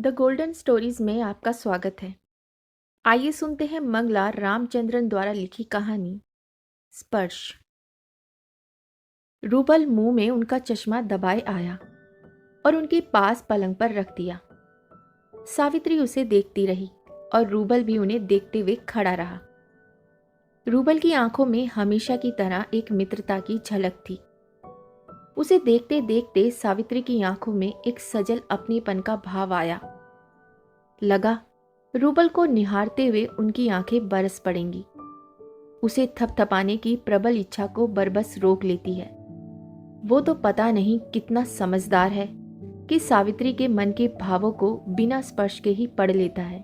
The golden stories में आपका स्वागत है। आइए सुनते हैं मंगला रामचंद्रन द्वारा लिखी कहानी स्पर्श। रूबल मुंह में उनका चश्मा दबाए आया और उनके पास पलंग पर रख दिया। सावित्री उसे देखती रही और रूबल भी उन्हें देखते हुए खड़ा रहा। रूबल की आंखों में हमेशा की तरह एक मित्रता की झलक थी। उसे देखते देखते सावित्री की आंखों में एक सजल अपनेपन का भाव आया। लगा रूबल को निहारते हुए उनकी आंखें बरस पड़ेंगी। उसे थपथपाने की प्रबल इच्छा को बरबस रोक लेती है। वो तो पता नहीं कितना समझदार है कि सावित्री के मन के भावों को बिना स्पर्श के ही पढ़ लेता है।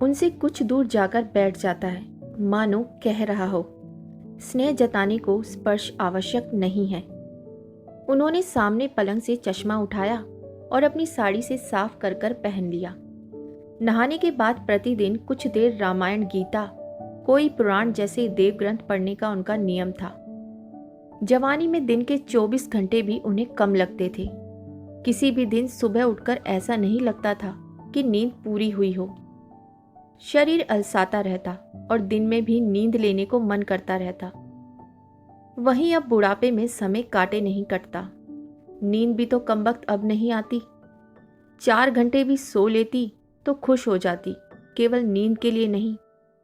उनसे कुछ दूर जाकर बैठ जाता है, मानो कह रहा हो, स्नेह जताने को स्पर्श आवश्यक नहीं है। उन्होंने सामने पलंग से चश्मा उठाया और अपनी साड़ी से साफ कर कर पहन लिया। नहाने के बाद प्रतिदिन कुछ देर रामायण, गीता, कोई पुराण जैसे देव ग्रंथ पढ़ने का उनका नियम था। जवानी में दिन के 24 घंटे भी उन्हें कम लगते थे। किसी भी दिन सुबह उठकर ऐसा नहीं लगता था कि नींद पूरी हुई हो। शरीर अलसाता रहता और दिन में भी नींद लेने को मन करता रहता। वहीं अब बुढ़ापे में समय काटे नहीं कटता। नींद भी तो कमबख्त अब नहीं आती। 4 घंटे भी सो लेती तो खुश हो जाती, केवल नींद के लिए नहीं,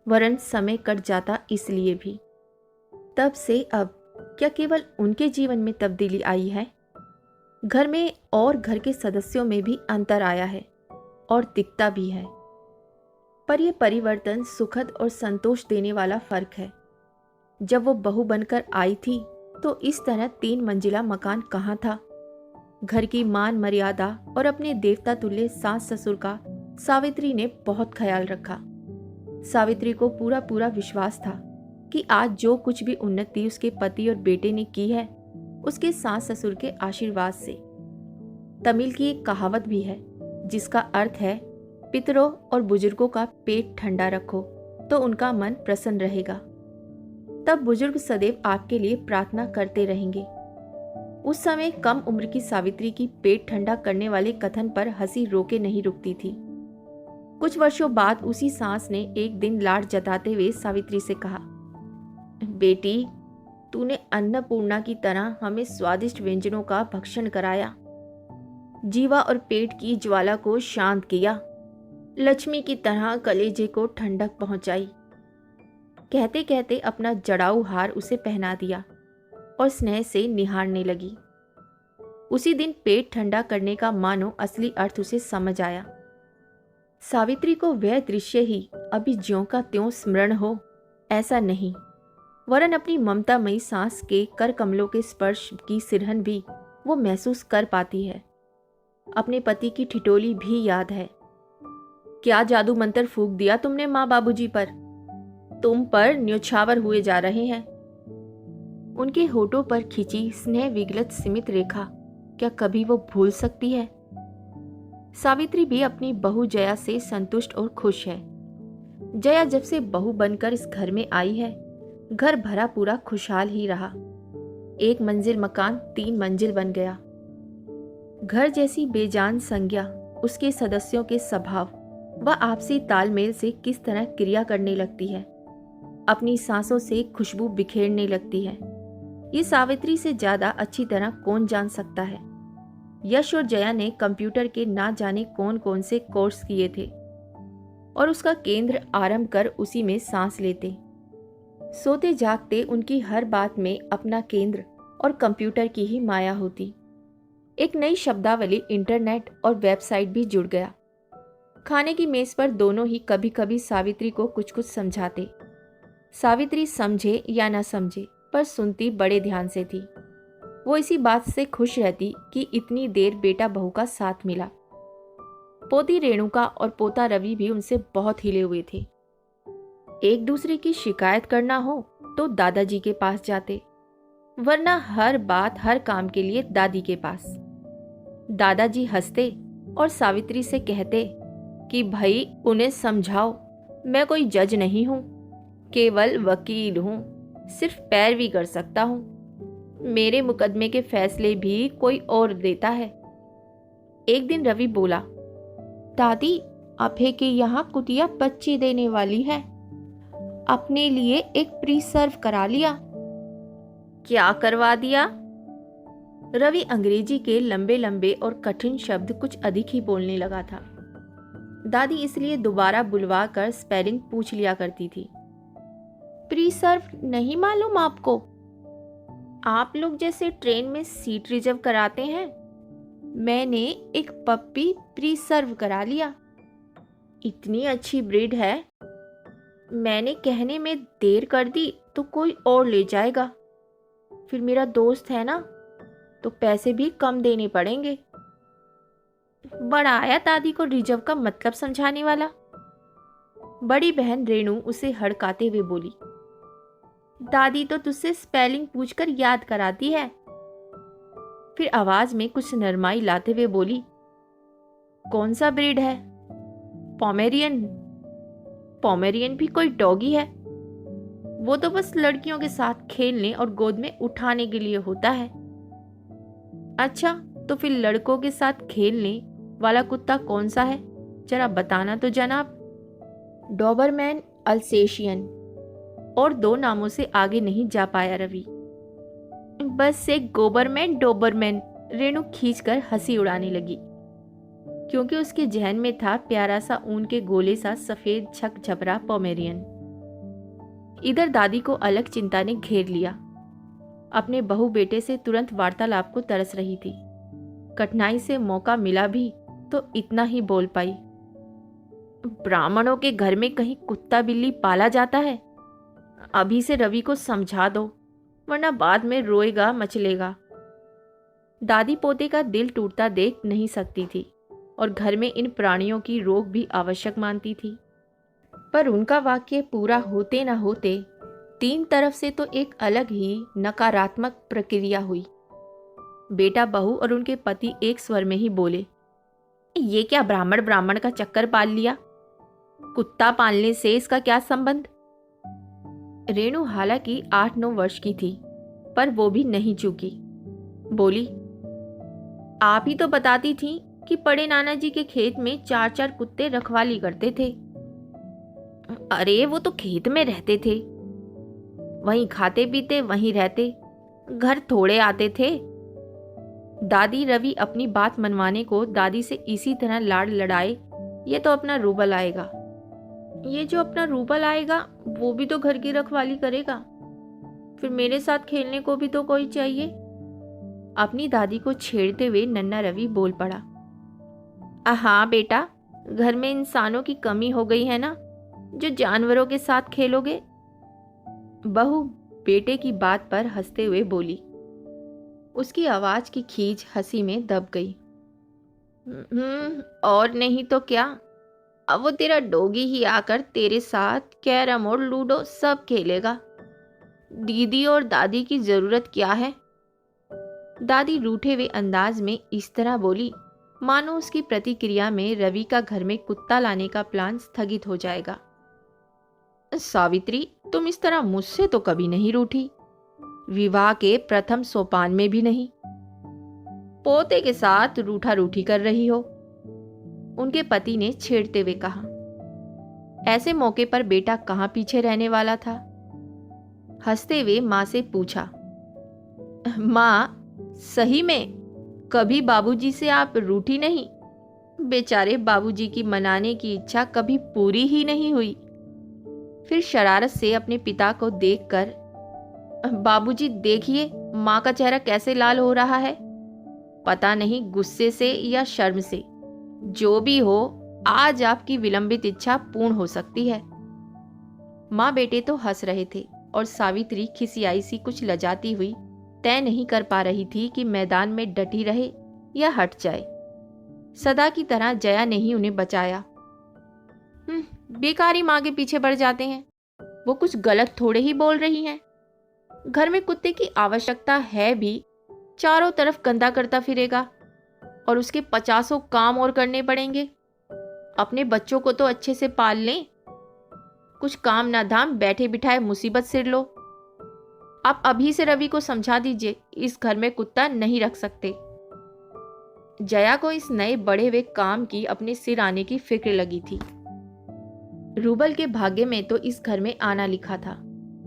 वरन समय कट जाता इसलिए भी। तब से अब क्या केवल उनके जीवन में तब्दीली आई है? घर में और घर के सदस्यों में भी अंतर आया है और दिखता भी है। पर यह परिवर्तन सुखद और संतोष देने वाला फर्क है। जब वो बहू बनकर आई थी तो इस तरह 3 मंजिला मकान कहाँ था। घर की मान मर्यादा और अपने देवता तुल्य सास ससुर का सावित्री ने बहुत ख्याल रखा। सावित्री को पूरा पूरा विश्वास था कि आज जो कुछ भी उन्नति उसके पति और बेटे ने की है, उसके सास ससुर के आशीर्वाद से। तमिल की एक कहावत भी है जिसका अर्थ है, पितरों और बुजुर्गों का पेट ठंडा रखो तो उनका मन प्रसन्न रहेगा। तब बुजुर्ग सदैव आपके लिए प्रार्थना करते रहेंगे। उस समय कम उम्र की सावित्री की पेट ठंडा करने वाले कथन पर हंसी रोके नहीं रुकती थी। कुछ वर्षों बाद उसी सास ने एक दिन लाड जताते हुए सावित्री से कहा, बेटी, तूने अन्नपूर्णा की तरह हमें स्वादिष्ट व्यंजनों का भक्षण कराया, जीवा और पेट की ज्वाला को शांत किया, लक्ष्मी की तरह कलेजे को ठंडक पहुंचाई। कहते कहते अपना जड़ाऊ हार उसे पहना दिया और स्नेह से निहारने लगी। उसी दिन पेट ठंडा करने का मानो असली अर्थ उसे समझ आया। सावित्री को वह दृश्य ही अभी ज्यों का त्यों स्मरण हो, ऐसा नहीं, वरन अपनी ममतामयी सांस के कर कमलों के स्पर्श की सिरहन भी वो महसूस कर पाती है। अपने पति की ठिठोली भी याद है। क्या जादू मंत्र फूंक दिया तुमने माँ बाबूजी पर? तुम पर न्योछावर हुए जा रहे हैं। उनके होठों पर खिंची स्नेह विगलित सीमित रेखा क्या कभी वो भूल सकती है? सावित्री भी अपनी बहू जया से संतुष्ट और खुश है। जया जब से बहू बनकर इस घर में आई है, घर भरा पूरा खुशहाल ही रहा। 1 मंजिल मकान 3 मंजिल बन गया। घर जैसी बेजान संज्ञा उसके सदस्यों के स्वभाव व आपसी तालमेल से किस तरह क्रिया करने लगती है, अपनी सांसों से खुशबू बिखेरने लगती है, ये सावित्री से ज्यादा अच्छी तरह कौन जान सकता है। यश और जया ने कंप्यूटर के ना जाने कौन कौन से कोर्स किए थे और उसका केंद्र आरंभ कर उसी में सांस लेते। सोते जागते उनकी हर बात में अपना केंद्र और कंप्यूटर की ही माया होती। एक नई शब्दावली, इंटरनेट और वेबसाइट भी जुड़ गया। खाने की मेज पर दोनों ही कभी कभी सावित्री को कुछ कुछ समझाते। सावित्री समझे या ना समझे, पर सुनती बड़े ध्यान से थी। वो इसी बात से खुश रहती कि इतनी देर बेटा बहू का साथ मिला। पोती रेणुका और पोता रवि भी उनसे बहुत हिले हुए थे। एक दूसरे की शिकायत करना हो तो दादाजी के पास जाते, वरना हर बात हर काम के लिए दादी के पास। दादाजी हंसते और सावित्री से कहते कि भाई उन्हें समझाओ, मैं कोई जज नहीं हूं, केवल वकील हूं, सिर्फ पैरवी कर सकता हूं। मेरे मुकदमे के फैसले भी कोई और देता है। एक दिन रवि बोला, दादी, अभय के यहाँ कुतिया बच्चे देने वाली है। अपने लिए एक प्री सर्व करा लिया। क्या करवा दिया? रवि अंग्रेजी के लंबे लंबे और कठिन शब्द कुछ अधिक ही बोलने लगा था। दादी इसलिए दोबारा बुलवा कर स्पेलिंग पूछ लिया करती थी। प्री सर्व नहीं मालूम आपको? आप लोग जैसे ट्रेन में सीट रिजर्व कराते हैं, मैंने एक पप्पी प्री सर्व करा लिया। इतनी अच्छी ब्रीड है, मैंने कहने में देर कर दी तो कोई और ले जाएगा। फिर मेरा दोस्त है ना, तो पैसे भी कम देने पड़ेंगे। बड़ा आया दादी को रिजर्व का मतलब समझाने वाला। बड़ी बहन रेणु उसे हड़काते हुए बोली, दादी तो तुझसे स्पेलिंग पूछकर याद कराती है। फिर आवाज में कुछ नरमाई लाते हुए बोली, कौन सा ब्रीड है? पोमेरियन? पोमेरियन भी कोई डॉगी है? वो तो बस लड़कियों के साथ खेलने और गोद में उठाने के लिए होता है। अच्छा, तो फिर लड़कों के साथ खेलने वाला कुत्ता कौन सा है, जरा बताना तो जनाब। डॉबरमैन, अल्सेशियन, और 2 नामों से आगे नहीं जा पाया रवि। बस एक गोबरमैन डोबरमैन, रेणु खींचकर हंसी उड़ाने लगी, क्योंकि उसके जहन में था प्यारा सा ऊन के गोले सा सफेद छक छपरा पोमेरियन। इधर दादी को अलग चिंता ने घेर लिया। अपने बहू बेटे से तुरंत वार्तालाप को तरस रही थी। कठिनाई से मौका मिला भी तो इतना ही बोल पाई, ब्राह्मणों के घर में कहीं कुत्ता बिल्ली पाला जाता है? अभी से रवि को समझा दो, वरना बाद में रोएगा मचलेगा। दादी पोते का दिल टूटता देख नहीं सकती थी और घर में इन प्राणियों की रोक भी आवश्यक मानती थी। पर उनका वाक्य पूरा होते न होते 3 तरफ से तो एक अलग ही नकारात्मक प्रक्रिया हुई। बेटा, बहू और उनके पति एक स्वर में ही बोले, ये क्या ब्राह्मण ब्राह्मण का चक्कर पाल लिया? कुत्ता पालने से इसका क्या संबंध? रेणु हालांकि 8-9 वर्ष की थी, पर वो भी नहीं चूकी। बोली, आप ही तो बताती थी कि बड़े नाना जी के खेत में 4-4 कुत्ते रखवाली करते थे। अरे वो तो खेत में रहते थे, वहीं खाते पीते वहीं रहते, घर थोड़े आते थे। दादी रवि अपनी बात मनवाने को दादी से इसी तरह लाड़ लड़ाए, ये तो अपना रूबल आएगा। ये जो अपना रूबल आएगा वो भी तो घर की रखवाली करेगा, फिर मेरे साथ खेलने को भी तो कोई चाहिए। अपनी दादी को छेड़ते हुए नन्ना रवि बोल पड़ा, हाँ बेटा, घर में इंसानों की कमी हो गई है ना, जो जानवरों के साथ खेलोगे। बहू बेटे की बात पर हंसते हुए बोली। उसकी आवाज की खींच हंसी में दब गई। और नहीं तो क्या, अब वो तेरा डोगी ही आकर तेरे साथ कैरम और लूडो सब खेलेगा। दीदी और दादी की जरूरत क्या है? दादी रूठे हुए अंदाज में इस तरह बोली मानो उसकी प्रतिक्रिया में रवि का घर में कुत्ता लाने का प्लान स्थगित हो जाएगा। सावित्री, तुम इस तरह मुझसे तो कभी नहीं रूठी, विवाह के प्रथम सोपान में भी नहीं। पोते के साथ रूठा रूठी कर रही हो, उनके पति ने छेड़ते हुए कहा। ऐसे मौके पर बेटा कहां पीछे रहने वाला था। हंसते हुए मां से पूछा, मां, सही में कभी बाबूजी से आप रूठी नहीं? बेचारे बाबूजी की मनाने की इच्छा कभी पूरी ही नहीं हुई। फिर शरारत से अपने पिता को देखकर, बाबूजी देखिए मां का चेहरा कैसे लाल हो रहा है, पता नहीं गुस्से से या शर्म से। जो भी हो, आज आपकी विलंबित इच्छा पूर्ण हो सकती है। मां बेटे तो हंस रहे थे और सावित्री खिसियाई सी कुछ लजाती हुई तय नहीं कर पा रही थी कि मैदान में डटी रहे या हट जाए। सदा की तरह जया ने ही उन्हें बचाया। बेकारी मां के पीछे पड़ जाते हैं, वो कुछ गलत थोड़े ही बोल रही हैं। घर में कुत्ते की आवश्यकता है भी, चारों तरफ गंदा करता फिरेगा और उसके 50 काम और करने पड़ेंगे। अपने बच्चों को तो अच्छे से पाल लें, कुछ काम ना धाम बैठे बिठाए मुसीबत सिर लो। आप अभी से रवि को समझा दीजिए, इस घर में कुत्ता नहीं रख सकते। जया को इस नए बढ़े हुए काम की अपने सिर आने की फिक्र लगी थी। रूबल के भाग्य में तो इस घर में आना लिखा था,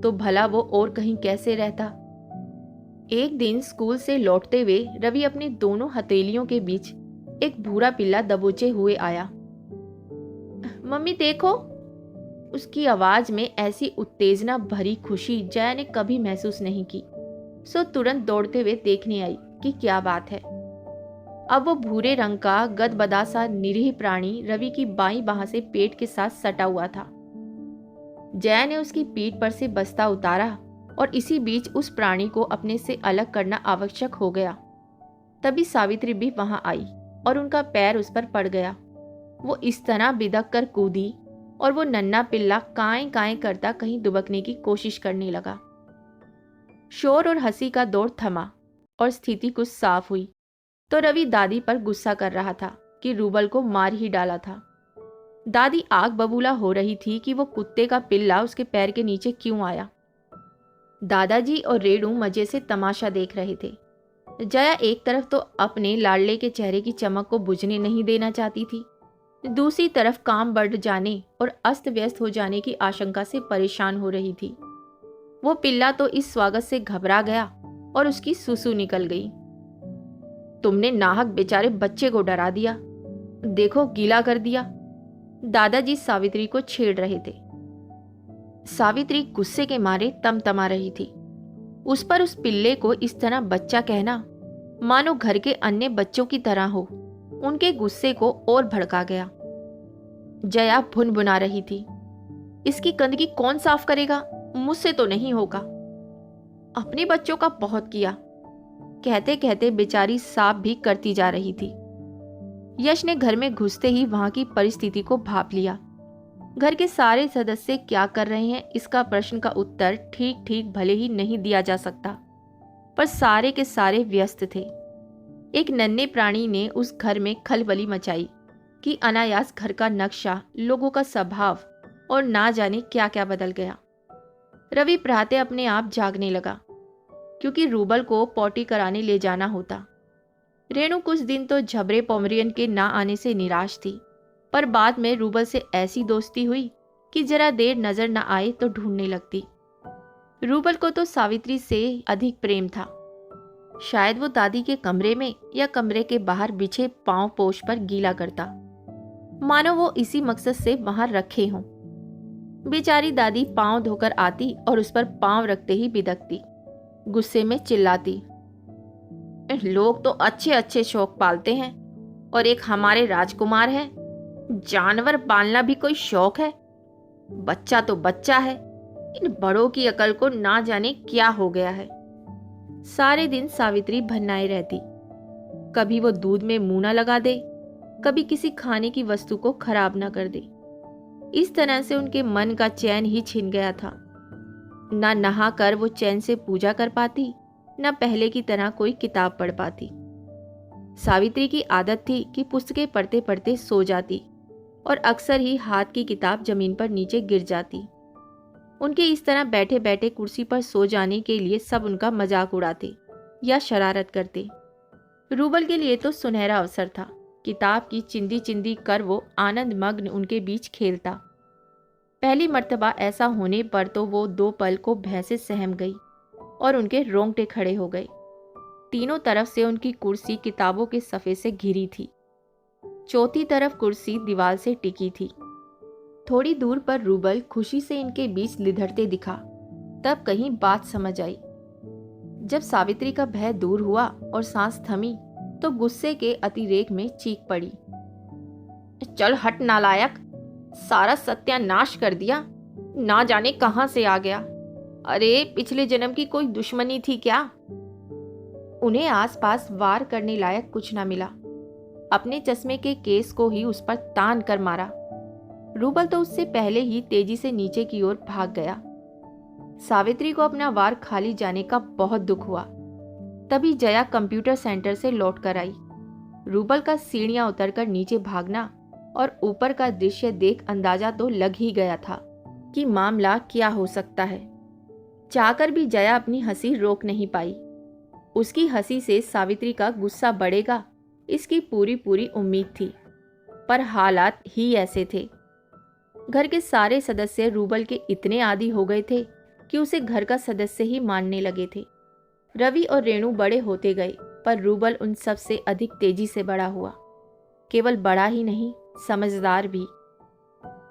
तो भला वो और कहीं कैसे रहता। एक दिन स्कूल से लौटते हुए रवि अपने दोनों हथेलियों के बीच एक भूरा पिल्ला दबोचे हुए आया। मम्मी देखो। उसकी आवाज में ऐसी उत्तेजना भरी खुशी जया ने कभी महसूस नहीं की, सो तुरंत दौड़ते हुए देखने आई कि क्या बात है। अब वो भूरे रंग का गदबदा सा निरीह प्राणी रवि की बाईं बाह से पेट के साथ सटा हुआ था। जया ने उसकी पीठ पर से बस्ता उतारा और इसी बीच उस प्राणी को अपने से अलग करना आवश्यक हो गया। तभी सावित्री भी वहां आई और उनका पैर उस पर पड़ गया। वो इस तरह बिदक कर कूदी और वो नन्हा पिल्ला काएं काएं करता कहीं दुबकने की कोशिश करने लगा। शोर और हंसी का दौर थमा और स्थिति कुछ साफ हुई तो रवि दादी पर गुस्सा कर रहा था कि रूबल को मार ही डाला था। दादी आग बबूला हो रही थी कि वो कुत्ते का पिल्ला उसके पैर के नीचे क्यों आया। दादाजी और रेणु मजे से तमाशा देख रहे थे। जया एक तरफ तो अपने लाडले के चेहरे की चमक को बुझने नहीं देना चाहती थी, दूसरी तरफ काम बढ़ जाने और अस्त व्यस्त हो जाने की आशंका से परेशान हो रही थी। वो पिल्ला तो इस स्वागत से घबरा गया और उसकी सुसु निकल गई। तुमने नाहक बेचारे बच्चे को डरा दिया, देखो गीला कर दिया। दादाजी सावित्री को छेड़ रहे थे। सावित्री गुस्से के मारे तमतमा रही थी। उस पर उस पिल्ले को इस तरह बच्चा कहना मानो घर के अन्य बच्चों की तरह हो, उनके गुस्से को और भड़का गया। जया भुनभुना रही थी, इसकी गंदगी कौन साफ करेगा, मुझसे तो नहीं होगा। अपने बच्चों का बहुत किया, कहते कहते बेचारी साफ भी करती जा रही थी। यश ने घर में घुसते ही वहां की परिस्थिति को भांप लिया। घर के सारे सदस्य क्या कर रहे हैं इसका प्रश्न का उत्तर ठीक ठीक भले ही नहीं दिया जा सकता, पर सारे के सारे व्यस्त थे। एक नन्हे प्राणी ने उस घर में खलबली मचाई कि अनायास घर का नक्शा, लोगों का स्वभाव और ना जाने क्या क्या बदल गया। रवि प्रातः अपने आप जागने लगा क्योंकि रूबल को पॉटी कराने ले जाना होता। रेणु कुछ दिन तो झबरे पोमरियन के ना आने से निराश थी, पर बाद में रूबल से ऐसी दोस्ती हुई कि जरा देर नजर न आए तो ढूंढने लगती। रूबल को तो सावित्री से अधिक प्रेम था। शायद वो दादी के कमरे में या कमरे के बाहर बिछे पांव पोष पर गीला करता, मानो वो इसी मकसद से वहां रखे हों। बेचारी दादी पांव धोकर आती और उस पर पांव रखते ही बिदकती, गुस्से में चिल्लाती, लोग तो अच्छे अच्छे शौक पालते हैं और एक हमारे राजकुमार है, जानवर पालना भी कोई शौक है? बच्चा तो बच्चा है, इन बड़ों की अकल को ना जाने क्या हो गया है। सारे दिन सावित्री भन्नाए रहती, कभी वो दूध में मुंह न लगा दे, कभी किसी खाने की वस्तु को खराब न कर दे। इस तरह से उनके मन का चैन ही छिन गया था। ना नहा कर वो चैन से पूजा कर पाती, न पहले की तरह कोई किताब पढ़ पाती। सावित्री की आदत थी कि पुस्तकें पढ़ते पढ़ते सो जाती और अक्सर ही हाथ की किताब जमीन पर नीचे गिर जाती। उनके इस तरह बैठे बैठे कुर्सी पर सो जाने के लिए सब उनका मजाक उड़ाते या शरारत करते। रूबल के लिए तो सुनहरा अवसर था, किताब की चिंदी चिंदी कर वो आनंद मग्न उनके बीच खेलता। पहली मर्तबा ऐसा होने पर तो वो 2 पल को भैंसे सहम गई और उनके रोंगटे खड़े हो गए। तीनों तरफ से उनकी कुर्सी किताबों के सफ़े से घिरी थी। चौथी तरफ कुर्सी दीवार से टिकी थी। थोड़ी दूर पर रूबल खुशी से इनके बीच लिधरते दिखा। तब कहीं बात समझ आई। जब सावित्री का भय दूर हुआ और सांस थमी तो गुस्से के अतिरेक में चीख पड़ी, चल हट नालायक, सारा सत्यानाश कर दिया, ना जाने कहां से आ गया। अरे पिछले जन्म की कोई दुश्मनी थी क्या? उन्हें आसपास वार करने लायक कुछ ना मिला। अपने चश्मे के केस को ही उस पर तान कर मारा। रूबल तो उससे पहले ही तेजी से नीचे की ओर भाग गया। सावित्री को अपना वार खाली जाने का बहुत दुख हुआ। तभी जया कंप्यूटर सेंटर से लौट कर आई। रूबल का सीढ़ियां उतरकर नीचे भागना और ऊपर का दृश्य देख अंदाजा तो लग ही गया था कि मामला क्या हो सकता है। चाहकर भी जया अपनी हंसी रोक नहीं पाई। उसकी हंसी से सावित्री का गुस्सा बढ़ेगा इसकी पूरी पूरी उम्मीद थी, पर हालात ही ऐसे थे। घर के सारे सदस्य रूबल के इतने आदी हो गए थे कि उसे घर का सदस्य ही मानने लगे थे। रवि और रेणु बड़े होते गए, पर रूबल उन सब से अधिक तेजी से बड़ा हुआ। केवल बड़ा ही नहीं, समझदार भी।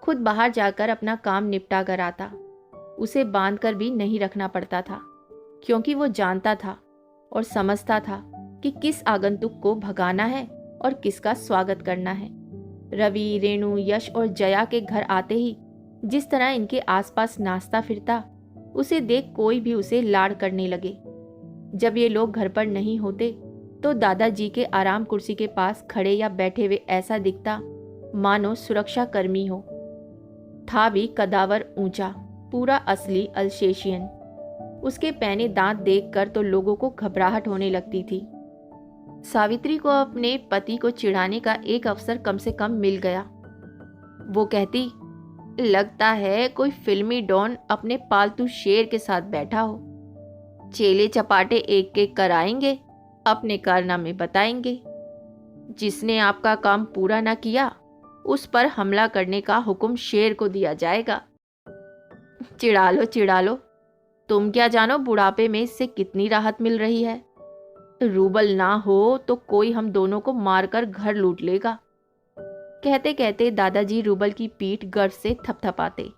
खुद बाहर जाकर अपना काम निपटा कर आता। उसे बांध कर भी नहीं रखना पड़ता था, क्योंकि वो जानता था और समझता था कि किस आगंतुक को भगाना है और किसका स्वागत करना है। रवि, रेणु, यश और जया के घर आते ही जिस तरह इनके आसपास नाचता फिरता, उसे देख कोई भी उसे लाड करने लगे। जब ये लोग घर पर नहीं होते तो दादाजी के आराम कुर्सी के पास खड़े या बैठे हुए ऐसा दिखता मानो सुरक्षा कर्मी हो। था भी कदावर ऊंचा, पूरा असली अल्सेशियन। उसके पैने दांत देखकर तो लोगों को घबराहट होने लगती थी। सावित्री को अपने पति को चिढ़ाने का एक अवसर कम से कम मिल गया। वो कहती, लगता है कोई फिल्मी डॉन अपने पालतू शेर के साथ बैठा हो। चेले चपाटे एक एक कराएंगे, अपने कारनामे बताएंगे। जिसने आपका काम पूरा न किया उस पर हमला करने का हुक्म शेर को दिया जाएगा। चिढ़ा लो, तुम क्या जानो बुढ़ापे में इससे कितनी राहत मिल रही है। रूबल ना हो तो कोई हम दोनों को मारकर घर लूट लेगा। कहते कहते दादाजी रूबल की पीठ गर्व से थपथपाते।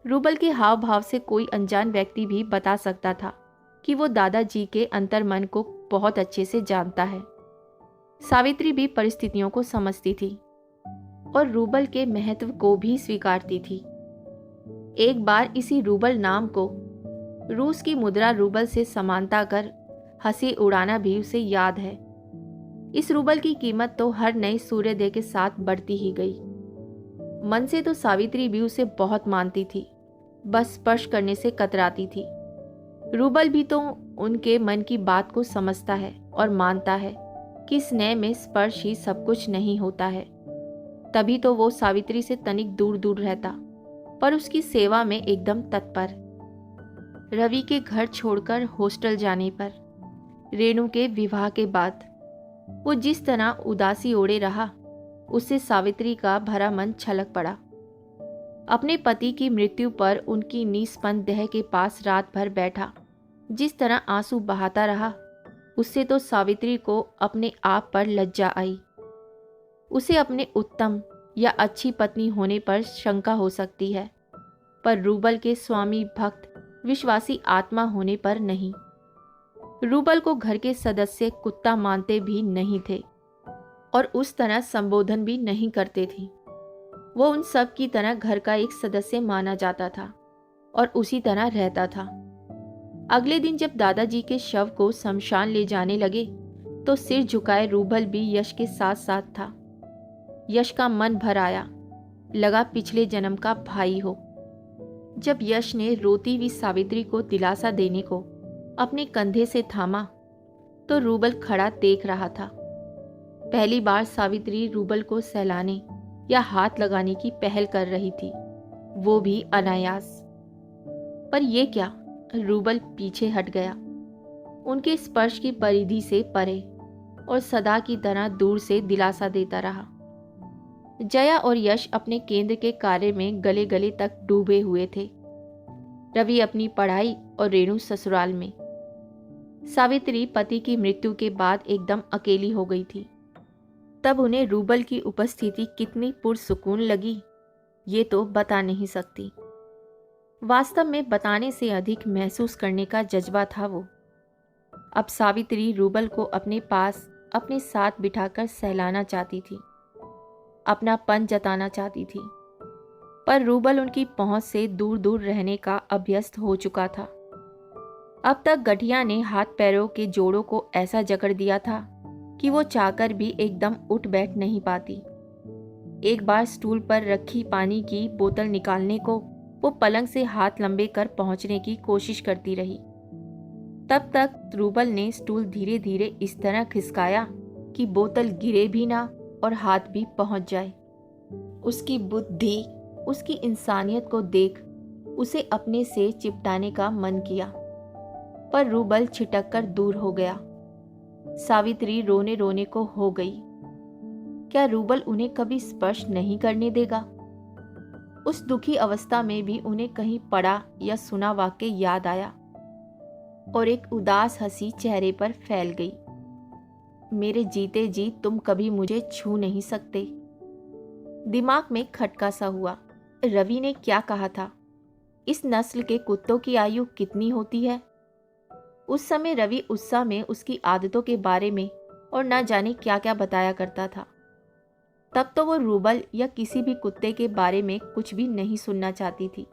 रूबल के हाव भाव से कोई अनजान व्यक्ति भी बता सकता था कि वो दादाजी के अंतर्मन को बहुत अच्छे से जानता है। सावित्री भी परिस्थितियों को समझती थी और रूबल के महत्व को भी स्वीकारती थी। एक बार इसी रूबल नाम को रूस की मुद्रा रूबल से समानता कर हंसी उड़ाना भी उसे याद है। इस रूबल की कीमत तो हर नए सूर्योदय के साथ बढ़ती ही गई। मन से तो सावित्री भी उसे बहुत मानती थी, बस स्पर्श करने से कतराती थी। रूबल भी तो उनके मन की बात को समझता है और मानता है कि स्नेह में स्पर्श ही सब कुछ नहीं होता है। तभी तो वो सावित्री से तनिक दूर दूर रहता, पर उसकी सेवा में एकदम तत्पर। रवि के घर छोड़कर हॉस्टल जाने पर, रेणु के विवाह के बाद वो जिस तरह उदासी ओढ़े रहा, उससे सावित्री का भरा मन छलक पड़ा। अपने पति की मृत्यु पर उनकी निस्पंद देह के पास रात भर बैठा जिस तरह आंसू बहाता रहा, उससे तो सावित्री को अपने आप पर लज्जा आई। उसे अपने उत्तम या अच्छी पत्नी होने पर शंका हो सकती है, पर रूबल के स्वामी भक्त विश्वासी आत्मा होने पर नहीं। रूबल को घर के सदस्य कुत्ता मानते भी नहीं थे और उस तरह संबोधन भी नहीं करते थे। वो उन सब की तरह घर का एक सदस्य माना जाता था और उसी तरह रहता था। अगले दिन जब दादाजी के शव को शमशान ले जाने लगे तो सिर झुकाए रूबल भी यश के साथ साथ था। यश का मन भर आया, लगा पिछले जन्म का भाई हो। जब यश ने रोती हुई सावित्री को दिलासा देने को अपने कंधे से थामा तो रूबल खड़ा देख रहा था। पहली बार सावित्री रूबल को सहलाने या हाथ लगाने की पहल कर रही थी, वो भी अनायास। पर यह क्या, रूबल पीछे हट गया, उनके स्पर्श की परिधि से परे, और सदा की तरह दूर से दिलासा देता रहा। जया और यश अपने केंद्र के कार्य में गले गले तक डूबे हुए थे। रवि अपनी पढ़ाई और रेणु ससुराल में। सावित्री पति की मृत्यु के बाद एकदम अकेली हो गई थी। तब उन्हें रूबल की उपस्थिति कितनी पुरसुकून लगी, ये तो बता नहीं सकती। वास्तव में बताने से अधिक महसूस करने का जज्बा था वो। अब सावित्री रूबल को अपने पास अपने साथ बिठाकर सहलाना चाहती थी, अपनापन जताना चाहती थी, पर रूबल उनकी पहुंच से दूर दूर रहने का अभ्यस्त हो चुका था। अब तक गठिया ने हाथ पैरों के जोड़ों को ऐसा जकड़ दिया था कि वो चाहकर भी एकदम उठ बैठ नहीं पाती। एक बार स्टूल पर रखी पानी की बोतल निकालने को वो पलंग से हाथ लंबे कर पहुंचने की कोशिश करती रही। तब तक रूबल ने स्टूल धीरे धीरे इस तरह खिसकाया कि बोतल गिरे भी ना और हाथ भी पहुंच जाए। उसकी बुद्धि, उसकी इंसानियत को देख उसे अपने से चिपटाने का मन किया, पर रूबल छिटक कर दूर हो गया। सावित्री रोने रोने को हो गई। क्या रूबल उन्हें कभी स्पर्श नहीं करने देगा? उस दुखी अवस्था में भी उन्हें कहीं पढ़ा या सुना वाक्य याद आया और एक उदास हंसी चेहरे पर फैल गई। मेरे जीते जी तुम कभी मुझे छू नहीं सकते। दिमाग में खटका सा हुआ। रवि ने क्या कहा था? इस नस्ल के कुत्तों की आयु कितनी होती है? उस समय रवि उत्साह में उसकी आदतों के बारे में और न जाने क्या क्या बताया करता था। तब तो वो रूबल या किसी भी कुत्ते के बारे में कुछ भी नहीं सुनना चाहती थी।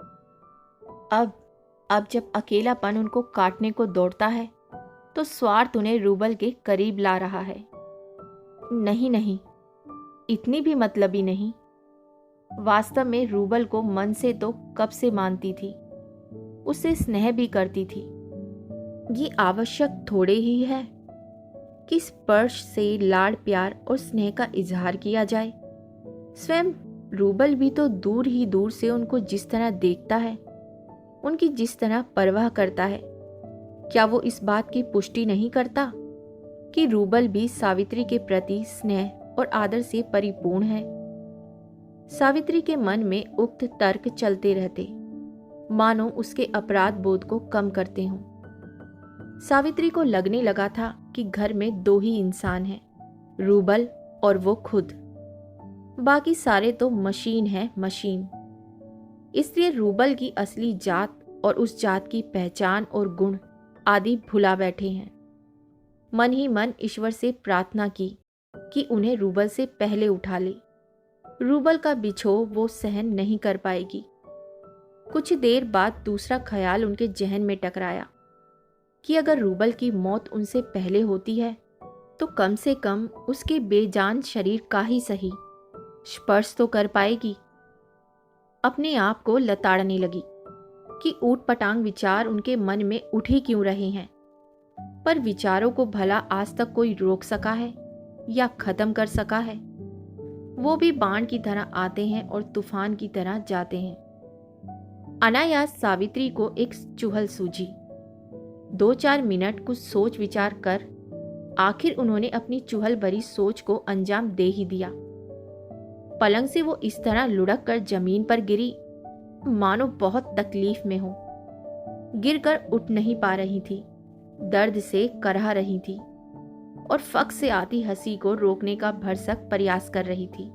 अब जब अकेलापन उनको काटने को दौड़ता है तो स्वार्थ उन्हें रूबल के करीब ला रहा है। नहीं नहीं, इतनी भी मतलबी नहीं। वास्तव में रूबल को मन से तो कब से मानती थी, उससे स्नेह भी करती थी। ये आवश्यक थोड़े ही है कि स्पर्श से लाड़ प्यार और स्नेह का इजहार किया जाए। स्वयं रूबल भी तो दूर ही दूर से उनको जिस तरह देखता है, उनकी जिस तरह परवाह करता है, क्या वो इस बात की पुष्टि नहीं करता कि रूबल भी सावित्री के प्रति स्नेह और आदर से परिपूर्ण है? सावित्री के मन में उक्त तर्क चलते रहते, मानो उसके अपराध बोध को कम करते हों। सावित्री को लगने लगा था कि घर में दो ही इंसान हैं, रूबल और वो खुद। बाकी सारे तो मशीन है, मशीन। इसलिए रूबल की असली जात और उस जात की पहचान और गुण आदि भुला बैठे हैं। मन ही मन ईश्वर से प्रार्थना की कि उन्हें रूबल से पहले उठा ले। रूबल का बिछोह वो सहन नहीं कर पाएगी। कुछ देर बाद दूसरा ख्याल उनके जहन में टकराया कि अगर रूबल की मौत उनसे पहले होती है तो कम से कम उसके बेजान शरीर का ही सही स्पर्श तो कर पाएगी। अपने आप को लताड़ने लगी कि ऊट पटांग विचार उनके मन में उठ ही क्यों रहे हैं। पर विचारों को भला आज तक कोई रोक सका है या खत्म कर सका है? वो भी बाण की तरह आते हैं और तूफान की तरह जाते हैं। अनायास सावित्री को एक चुहल सूझी। 2-4 मिनट कुछ सोच विचार कर आखिर उन्होंने अपनी चुहल भरी सोच को अंजाम दे ही दिया। पलंग से वो इस तरह लुढ़क कर जमीन पर गिरी मानो बहुत तकलीफ में हो। गिरकर उठ नहीं पा रही थी, दर्द से करहा रही थी और फक से आती हंसी को रोकने का भरसक प्रयास कर रही थी।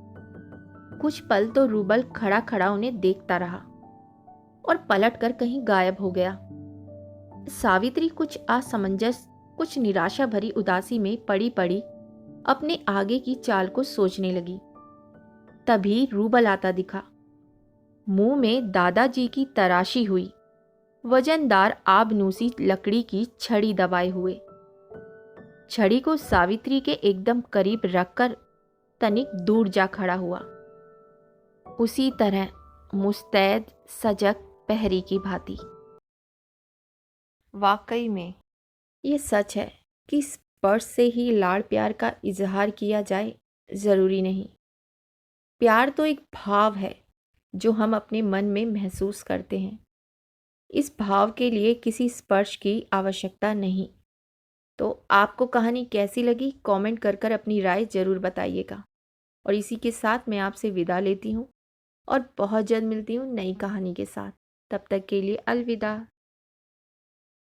कुछ पल तो रूबल खड़ा खड़ा उन्हें देखता रहा और पलटकर कहीं गायब हो गया। सावित्री कुछ असमंजस, कुछ निराशा भरी उदासी में पड़ी पड़ी अपने आगे की चाल को सोचने लगी। तभी रूबल आता दिखा। मुंह में दादाजी की तराशी हुई, वजनदार आबनूसी लकड़ी की छड़ी दबाए हुए। छड़ी को सावित्री के एकदम करीब रखकर तनिक दूर जा खड़ा हुआ, उसी तरह मुस्तैद सजग पहरी की भांति। वाकई में ये सच है कि स्पर्श से ही लाड़ प्यार का इजहार किया जाए, जरूरी नहीं। प्यार तो एक भाव है जो हम अपने मन में महसूस करते हैं। इस भाव के लिए किसी स्पर्श की आवश्यकता नहीं। तो आपको कहानी कैसी लगी कमेंट कर अपनी राय ज़रूर बताइएगा। और इसी के साथ मैं आपसे विदा लेती हूँ और बहुत जल्द मिलती हूँ नई कहानी के साथ। तब तक के लिए अलविदा।